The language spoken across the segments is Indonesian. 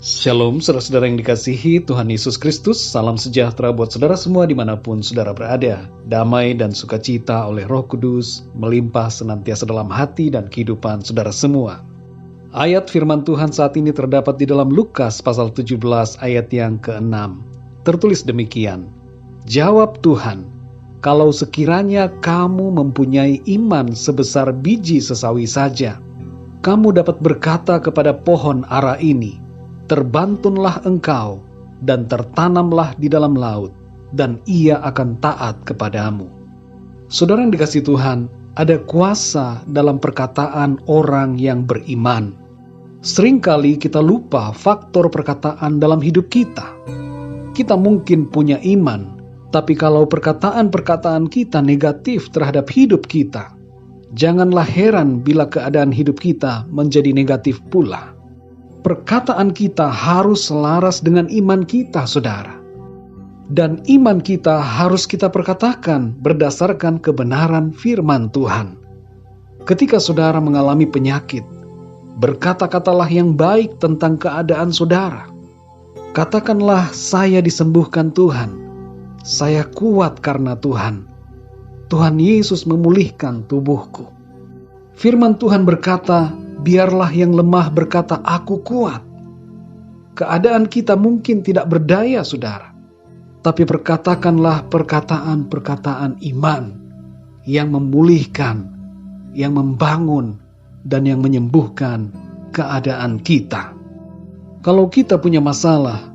Shalom saudara-saudara yang dikasihi Tuhan Yesus Kristus. Salam sejahtera buat saudara semua dimanapun saudara berada. Damai dan sukacita oleh Roh Kudus melimpah senantiasa dalam hati dan kehidupan saudara semua. Ayat firman Tuhan saat ini terdapat di dalam Lukas pasal 17 ayat yang ke-6. Tertulis demikian, "Jawab Tuhan, kalau sekiranya kamu mempunyai iman sebesar biji sesawi saja, kamu dapat berkata kepada pohon ara ini, terbantunlah engkau dan tertanamlah di dalam laut, dan ia akan taat kepadamu." Saudara yang dikasihi Tuhan, ada kuasa dalam perkataan orang yang beriman. Seringkali kita lupa faktor perkataan dalam hidup kita. Kita mungkin punya iman, tapi kalau perkataan-perkataan kita negatif terhadap hidup kita, janganlah heran bila keadaan hidup kita menjadi negatif pula. Perkataan kita harus selaras dengan iman kita, saudara. Dan iman kita harus kita perkatakan berdasarkan kebenaran firman Tuhan. Ketika saudara mengalami penyakit, berkata-katalah yang baik tentang keadaan saudara. Katakanlah, "Saya disembuhkan Tuhan. Saya kuat karena Tuhan. Tuhan Yesus memulihkan tubuhku." Firman Tuhan berkata, biarlah yang lemah berkata, "Aku kuat." Keadaan kita mungkin tidak berdaya, saudara. Tapi perkatakanlah perkataan-perkataan iman yang memulihkan, yang membangun, dan yang menyembuhkan keadaan kita. Kalau kita punya masalah,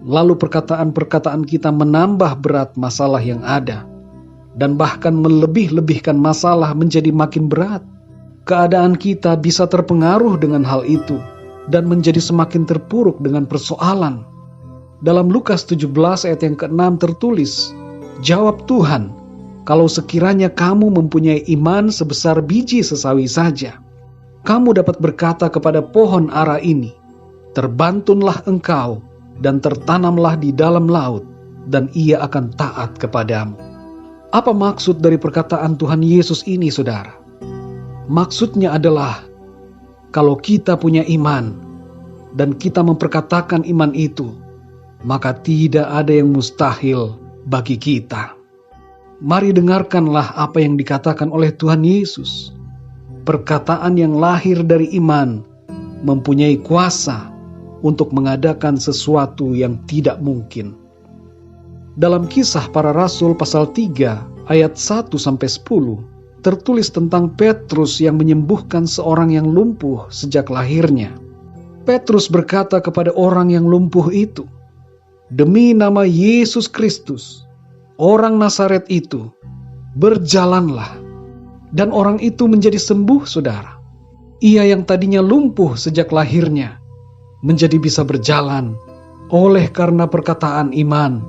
lalu perkataan-perkataan kita menambah berat masalah yang ada, dan bahkan melebih-lebihkan masalah menjadi makin berat, keadaan kita bisa terpengaruh dengan hal itu dan menjadi semakin terpuruk dengan persoalan. Dalam Lukas 17 ayat yang ke-6 tertulis, "Jawab Tuhan, kalau sekiranya kamu mempunyai iman sebesar biji sesawi saja, kamu dapat berkata kepada pohon ara ini, terbantunlah engkau dan tertanamlah di dalam laut, dan ia akan taat kepadamu." Apa maksud dari perkataan Tuhan Yesus ini, saudara? Maksudnya adalah, kalau kita punya iman dan kita memperkatakan iman itu, maka tidak ada yang mustahil bagi kita. Mari dengarkanlah apa yang dikatakan oleh Tuhan Yesus. Perkataan yang lahir dari iman mempunyai kuasa untuk mengadakan sesuatu yang tidak mungkin. Dalam Kisah Para Rasul pasal 3 ayat 1-10 tertulis tentang Petrus yang menyembuhkan seorang yang lumpuh sejak lahirnya. Petrus berkata kepada orang yang lumpuh itu, "Demi nama Yesus Kristus, orang Nazaret itu, berjalanlah." Dan orang itu menjadi sembuh, saudara. Ia yang tadinya lumpuh sejak lahirnya menjadi bisa berjalan oleh karena perkataan iman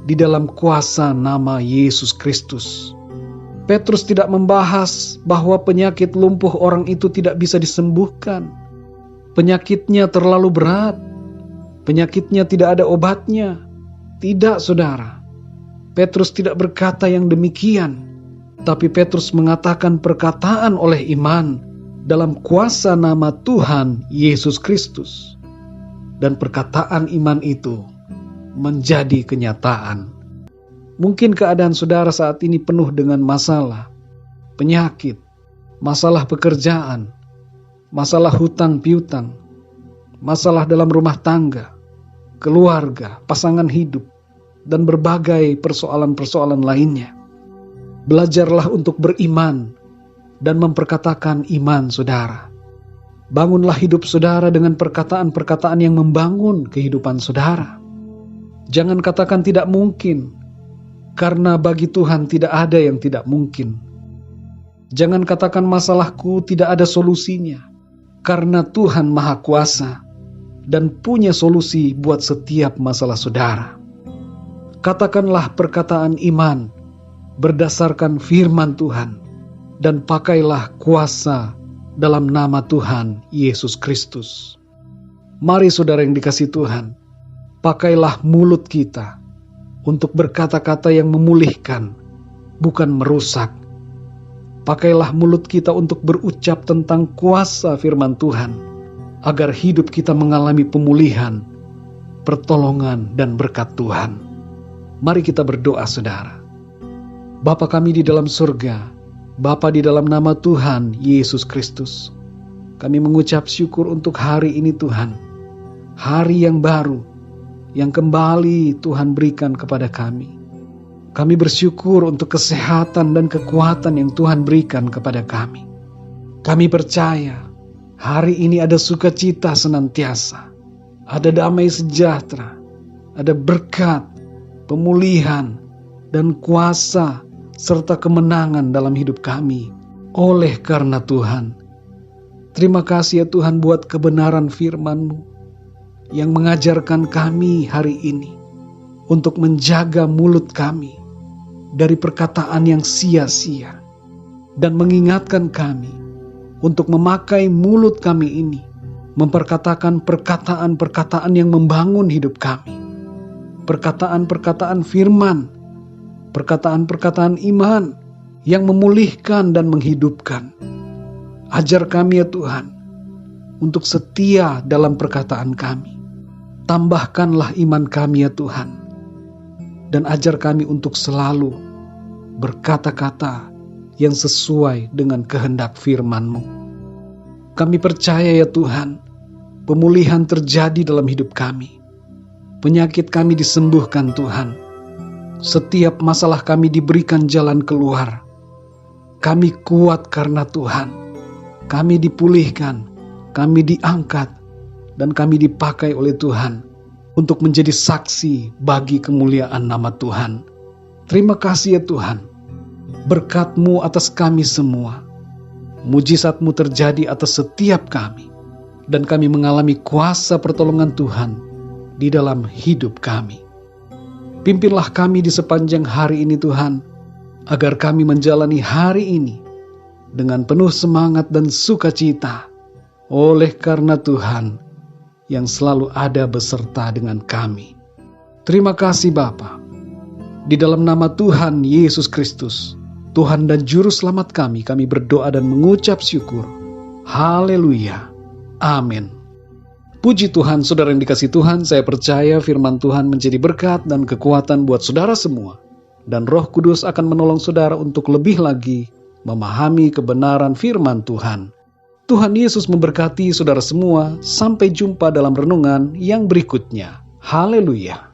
di dalam kuasa nama Yesus Kristus. Petrus tidak membahas bahwa penyakit lumpuh orang itu tidak bisa disembuhkan. Penyakitnya terlalu berat. Penyakitnya tidak ada obatnya. Tidak, saudara. Petrus tidak berkata yang demikian. Tapi Petrus mengatakan perkataan oleh iman dalam kuasa nama Tuhan Yesus Kristus. Dan perkataan iman itu menjadi kenyataan. Mungkin keadaan saudara saat ini penuh dengan masalah, penyakit, masalah pekerjaan, masalah hutang piutang, masalah dalam rumah tangga, keluarga, pasangan hidup, dan berbagai persoalan-persoalan lainnya. Belajarlah untuk beriman dan memperkatakan iman saudara. Bangunlah hidup saudara dengan perkataan-perkataan yang membangun kehidupan saudara. Jangan katakan tidak mungkin, karena bagi Tuhan tidak ada yang tidak mungkin. Jangan katakan masalahku tidak ada solusinya, karena Tuhan Maha Kuasa dan punya solusi buat setiap masalah saudara. Katakanlah perkataan iman berdasarkan firman Tuhan, dan pakailah kuasa dalam nama Tuhan Yesus Kristus. Mari saudara yang dikasihi Tuhan, pakailah mulut kita untuk berkata-kata yang memulihkan, bukan merusak. Pakailah mulut kita untuk berucap tentang kuasa firman Tuhan, agar hidup kita mengalami pemulihan pertolongan dan berkat Tuhan. Mari kita berdoa, saudara. Bapa kami di dalam surga, Bapa, di dalam nama Tuhan Yesus Kristus, kami mengucap syukur untuk hari ini Tuhan. Hari yang baru, yang kembali Tuhan berikan kepada kami. Kami bersyukur untuk kesehatan dan kekuatan yang Tuhan berikan kepada kami. Kami percaya hari ini ada sukacita senantiasa, ada damai sejahtera, ada berkat, pemulihan, dan kuasa serta kemenangan dalam hidup kami oleh karena Tuhan. Terima kasih ya Tuhan buat kebenaran firman-Mu yang mengajarkan kami hari ini untuk menjaga mulut kami dari perkataan yang sia-sia, dan mengingatkan kami untuk memakai mulut kami ini memperkatakan perkataan-perkataan yang membangun hidup kami, perkataan-perkataan firman, perkataan-perkataan iman yang memulihkan dan menghidupkan. Ajar kami ya Tuhan untuk setia dalam perkataan kami. Tambahkanlah iman kami ya Tuhan, dan ajar kami untuk selalu berkata-kata yang sesuai dengan kehendak firman-Mu. Kami percaya ya Tuhan, pemulihan terjadi dalam hidup kami. Penyakit kami disembuhkan Tuhan. Setiap masalah kami diberikan jalan keluar. Kami kuat karena Tuhan. Kami dipulihkan, kami diangkat, dan kami dipakai oleh Tuhan untuk menjadi saksi bagi kemuliaan nama Tuhan. Terima kasih ya Tuhan, berkat-Mu atas kami semua. Mujizat-Mu terjadi atas setiap kami, dan kami mengalami kuasa pertolongan Tuhan di dalam hidup kami. Pimpinlah kami di sepanjang hari ini Tuhan, agar kami menjalani hari ini dengan penuh semangat dan sukacita, oleh karena Tuhan yang selalu ada beserta dengan kami. Terima kasih Bapa. Di dalam nama Tuhan Yesus Kristus, Tuhan dan Juru Selamat kami berdoa dan mengucap syukur. Haleluya. Amin. Puji Tuhan, saudara yang dikasihi Tuhan, saya percaya firman Tuhan menjadi berkat dan kekuatan buat saudara semua. Dan Roh Kudus akan menolong saudara untuk lebih lagi memahami kebenaran firman Tuhan. Tuhan Yesus memberkati saudara semua. Sampai jumpa dalam renungan yang berikutnya. Haleluya.